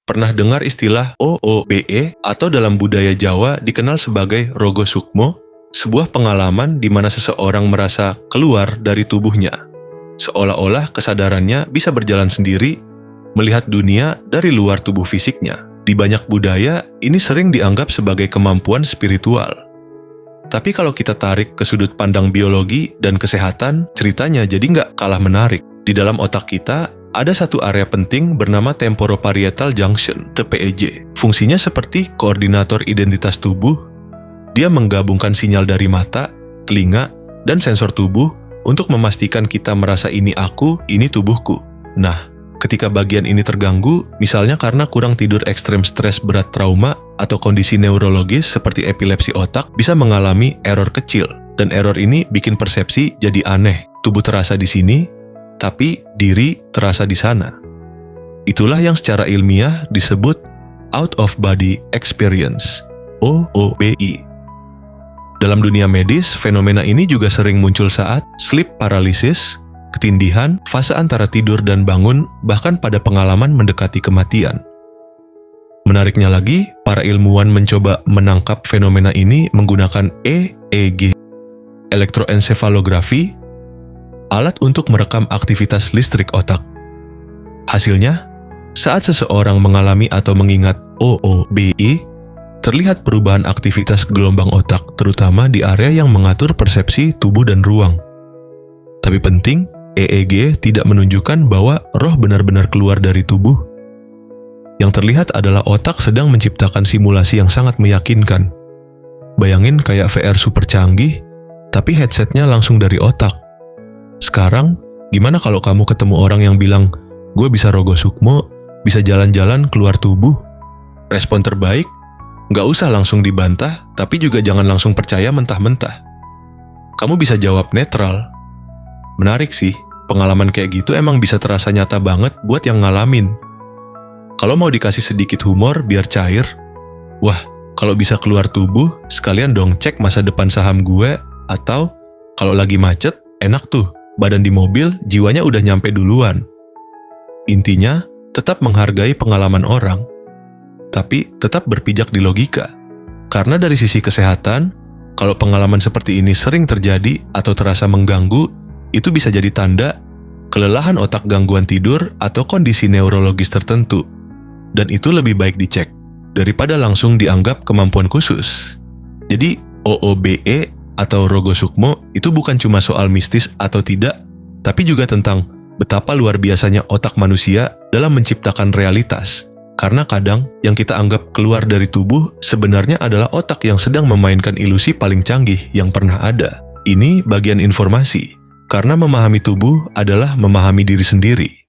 Pernah dengar istilah OOBE atau dalam budaya Jawa dikenal sebagai Rogo Sukmo? Sebuah pengalaman di mana seseorang merasa keluar dari tubuhnya. Seolah-olah kesadarannya bisa berjalan sendiri, melihat dunia dari luar tubuh fisiknya. Di banyak budaya, ini sering dianggap sebagai kemampuan spiritual. Tapi kalau kita tarik ke sudut pandang biologi dan kesehatan, ceritanya jadi nggak kalah menarik. Di dalam otak kita, ada satu area penting bernama temporoparietal junction, TPEJ. Fungsinya seperti koordinator identitas tubuh. Dia menggabungkan sinyal dari mata, telinga, dan sensor tubuh untuk memastikan kita merasa ini aku, ini tubuhku. Nah, ketika bagian ini terganggu, misalnya karena kurang tidur ekstrem stres berat trauma atau kondisi neurologis seperti epilepsi otak, bisa mengalami error kecil. Dan error ini bikin persepsi jadi aneh. Tubuh terasa di sini, tapi diri terasa di sana. Itulah yang secara ilmiah disebut out of body experience, OOBE. Dalam dunia medis, fenomena ini juga sering muncul saat sleep paralysis, ketindihan, fase antara tidur dan bangun, bahkan pada pengalaman mendekati kematian. Menariknya lagi, para ilmuwan mencoba menangkap fenomena ini menggunakan EEG, elektroensefalografi, alat untuk merekam aktivitas listrik otak. Hasilnya, saat seseorang mengalami atau mengingat OOBE, terlihat perubahan aktivitas gelombang otak, terutama di area yang mengatur persepsi tubuh dan ruang. Tapi penting, EEG tidak menunjukkan bahwa roh benar-benar keluar dari tubuh. Yang terlihat adalah otak sedang menciptakan simulasi yang sangat meyakinkan. Bayangin kayak VR super canggih, tapi headsetnya langsung dari otak. Sekarang, gimana kalau kamu ketemu orang yang bilang, gue bisa Rogo Sukmo, bisa jalan-jalan keluar tubuh? Respon terbaik, nggak usah langsung dibantah, tapi juga jangan langsung percaya mentah-mentah. Kamu bisa jawab netral. Menarik sih, pengalaman kayak gitu emang bisa terasa nyata banget buat yang ngalamin. Kalau mau dikasih sedikit humor biar cair, wah, kalau bisa keluar tubuh, sekalian dong cek masa depan saham gue, atau kalau lagi macet, enak tuh. Badan di mobil, jiwanya udah nyampe duluan. Intinya, tetap menghargai pengalaman orang, tapi tetap berpijak di logika. Karena dari sisi kesehatan, kalau pengalaman seperti ini sering terjadi atau terasa mengganggu, itu bisa jadi tanda kelelahan otak, gangguan tidur, atau kondisi neurologis tertentu. Dan itu lebih baik dicek, daripada langsung dianggap kemampuan khusus. Jadi, OOBE atau Rogo Sukmo itu bukan cuma soal mistis atau tidak, tapi juga tentang betapa luar biasanya otak manusia dalam menciptakan realitas. Karena kadang yang kita anggap keluar dari tubuh sebenarnya adalah otak yang sedang memainkan ilusi paling canggih yang pernah ada. Ini bagian informasi, karena memahami tubuh adalah memahami diri sendiri.